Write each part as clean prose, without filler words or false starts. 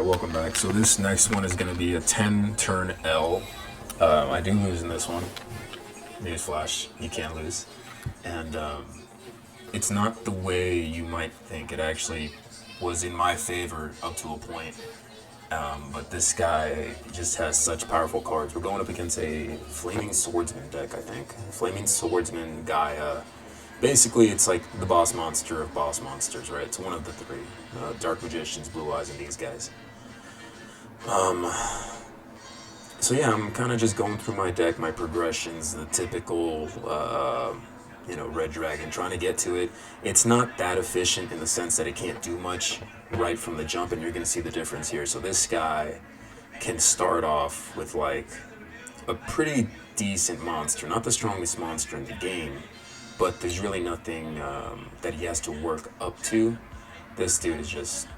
Alright, welcome back. So this next one is going to be a 10 turn L. I do lose in this one. Newsflash, you can't lose. And it's not the way you might think. It actually was in my favor up to a point. But this guy just has such powerful cards. We're going up against a Flaming Swordsman deck, I think. Flaming Swordsman Gaia. Basically, it's like the boss monster of boss monsters, right? It's one of the three. Dark Magicians, Blue Eyes, and these guys. So yeah, I'm kind of just going through my deck, my progressions, the typical, Red Dragon, trying to get to it. It's not that efficient in the sense that it can't do much right from the jump, and you're going to see the difference here. So this guy can start off with like a pretty decent monster, not the strongest monster in the game, but there's really nothing that he has to work up to. This dude is just...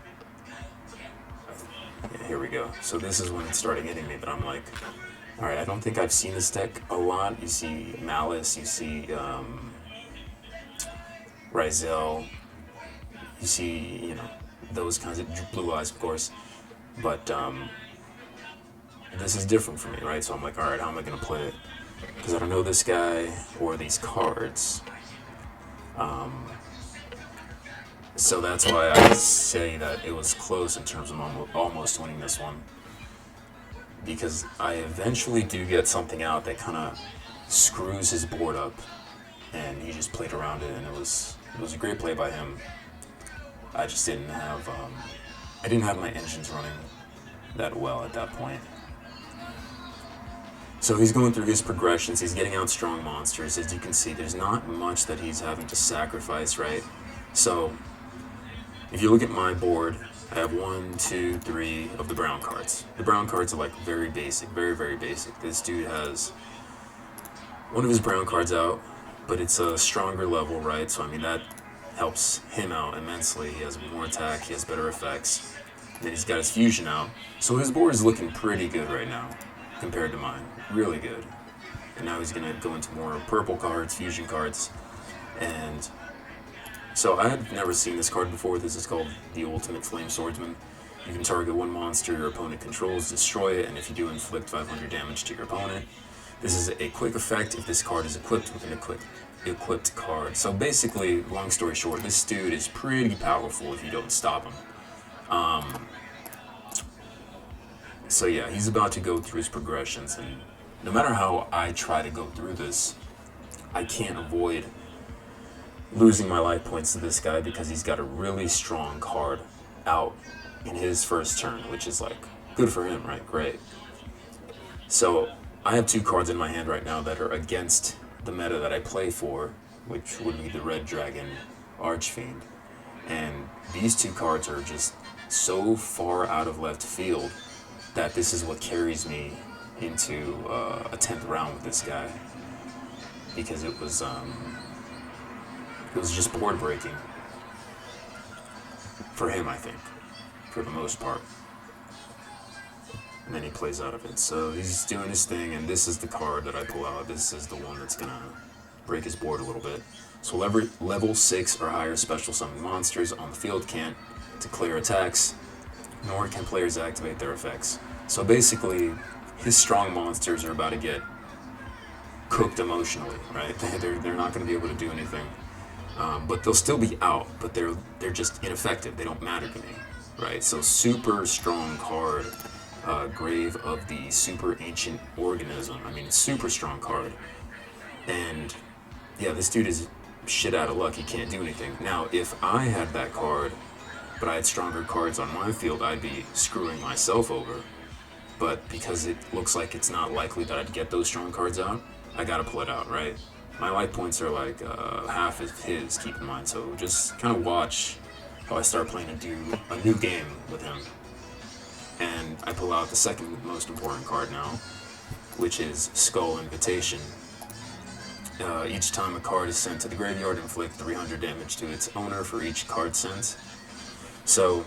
Yeah, here we go. So this is when it started hitting me, but I'm like, alright, I don't think I've seen this deck a lot. You see Malice, you see Ryzel, you see, those kinds of Blue Eyes, of course. But this is different for me, right? So I'm like, alright, how am I going to play it? Because I don't know this guy or these cards. So that's why I say that it was close in terms of almost winning this one. Because I eventually do get something out that kind of screws his board up. And he just played around it, and it was a great play by him. I just didn't have, my engines running that well at that point. So he's going through his progressions, he's getting out strong monsters. As you can see, there's not much that he's having to sacrifice, right? So, if you look at my board, I have 1, 2, 3 of the brown cards. The brown cards are like very basic, very, very basic. This dude has one of his brown cards out, but it's a stronger level, right? So, I mean, that helps him out immensely. He has more attack, he has better effects. Then he's got his fusion out. So his board is looking pretty good right now compared to mine. Really good. And now he's going to go into more purple cards, fusion cards. And so I had never seen this card before. This is called the Ultimate Flame Swordsman. You can target one monster your opponent controls, destroy it, and if you do, inflict 500 damage to your opponent. This is a quick effect if this card is equipped with an equipped card. So basically, long story short, this dude is pretty powerful if you don't stop him. So yeah, he's about to go through his progressions, and no matter how I try to go through this, I can't avoid losing my life points to this guy because he's got a really strong card out in his first turn, which is like, good for him, right? Great. So I have 2 cards in my hand right now that are against the meta that I play for, which would be the Red Dragon Archfiend. And these 2 cards are just so far out of left field that this is what carries me into a 10th round with this guy, because it was just board breaking for him, I think, for the most part. And then he plays out of it. So he's doing his thing, and this is the card that I pull out. This is the one that's gonna break his board a little bit. So level 6 or higher special summon monsters on the field can't declare attacks, nor can players activate their effects. So basically, his strong monsters are about to get cooked emotionally, right? They're not going to be able to do anything, but they'll still be out. But they're just ineffective. They don't matter to me, right? So super strong card, Grave of the Super Ancient Organism. I mean, super strong card, and yeah, this dude is shit out of luck. He can't do anything. Now, if I had that card, but I had stronger cards on my field, I'd be screwing myself over. But because it looks like it's not likely that I'd get those strong cards out, I gotta pull it out, right? My life points are like half of his, keep in mind. So just kind of watch how I start playing a new game with him. And I pull out the second most important card now, which is Skull Invitation. Each time a card is sent to the graveyard, inflict 300 damage to its owner for each card sent. So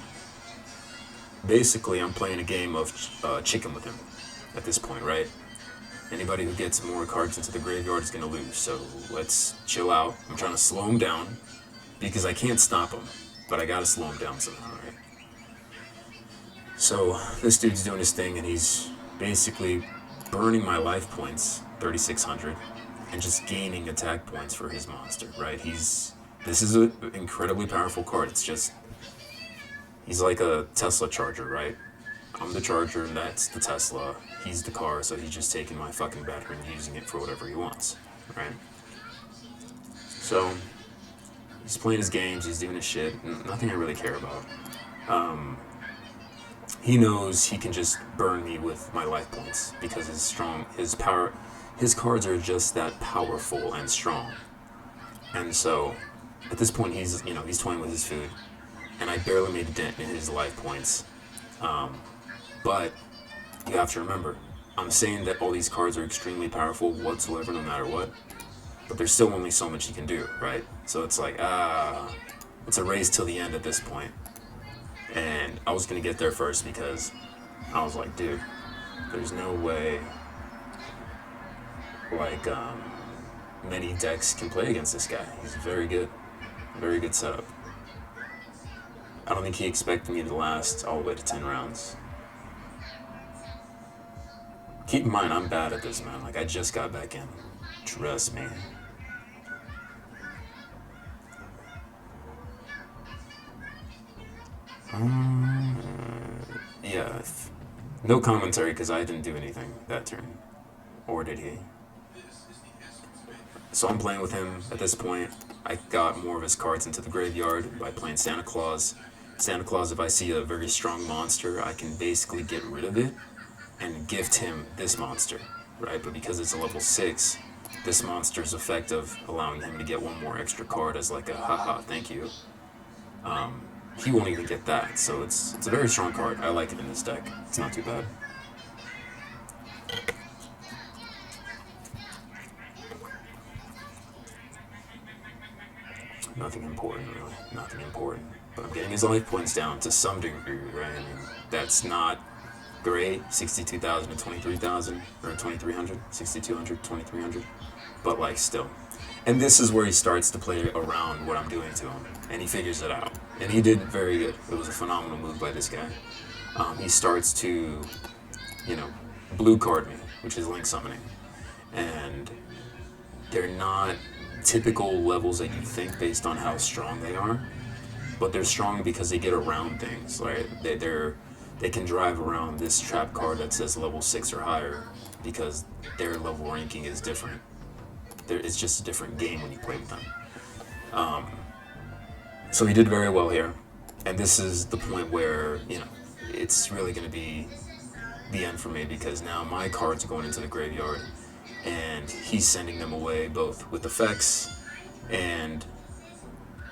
basically, I'm playing a game of chicken with him at this point, right? Anybody who gets more cards into the graveyard is going to lose, so let's chill out. I'm trying to slow him down because I can't stop him, but I got to slow him down somehow, right? So this dude's doing his thing, and he's basically burning my life points, 3,600, and just gaining attack points for his monster. Right? This is an incredibly powerful card. It's just he's like a Tesla charger, right? I'm the charger, and that's the Tesla. He's the car, so he's just taking my fucking battery and using it for whatever he wants, right? So he's playing his games, he's doing his shit, nothing I really care about. He knows he can just burn me with my life points because his cards are just that powerful and strong. And so at this point, he's toying with his food, and I barely made a dent in his life points. But you have to remember, I'm saying that all these cards are extremely powerful whatsoever, no matter what. But there's still only so much you can do, right? So it's like, it's a race till the end at this point. And I was gonna get there first because I was like, dude, there's no way, like, many decks can play against this guy. He's very good setup. I don't think he expected me to last all the way to 10 rounds. Keep in mind, I'm bad at this, man. Like, I just got back in. Trust me. Yeah. No commentary, because I didn't do anything that turn. Or did he? So I'm playing with him at this point. I got more of his cards into the graveyard by playing Santa Claus. Santa Claus, if I see a very strong monster, I can basically get rid of it and gift him this monster, right? But because it's a level 6, this monster's effective, allowing him to get one more extra card as like a haha, thank you. He won't even get that, so it's a very strong card. I like it in this deck. It's not too bad. Nothing important, really. Nothing important. But I'm getting his life points down to some degree, right? I mean, that's not great. 62,000 to 23,000, or 2,300, 6,200, 2,300. But, like, still. And this is where he starts to play around what I'm doing to him. And he figures it out. And he did very good. It was a phenomenal move by this guy. He starts to, blue card me, which is link summoning. And they're not typical levels that you think based on how strong they are, but they're strong because they get around things, right? They can drive around this trap card that says level 6 or higher because their level ranking is different. It's just a different game when you play with them. So he did very well here, and this is the point where it's really going to be the end for me because now my cards are going into the graveyard. And he's sending them away both with effects and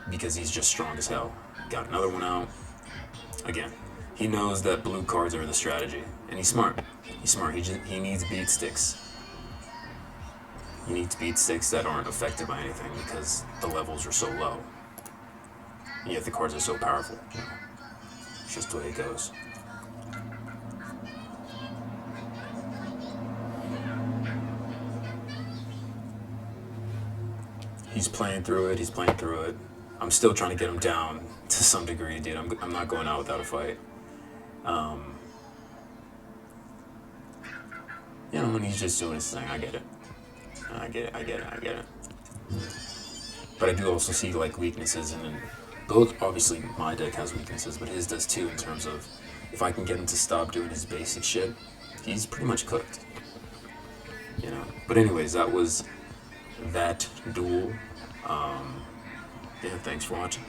because he's just strong as hell. Got another one out. Again, he knows that blue cards are the strategy. And he's smart. He needs beat sticks. He needs beat sticks that aren't affected by anything because the levels are so low. And yet the cards are so powerful. It's just the way it goes. He's playing through it. I'm still trying to get him down to some degree, dude. I'm not going out without a fight. When he's just doing his thing, I get it. But I do also see, like, weaknesses, and both, obviously, my deck has weaknesses, but his does too, in terms of if I can get him to stop doing his basic shit, he's pretty much cooked. But anyways, that was that duel. Thanks for watching.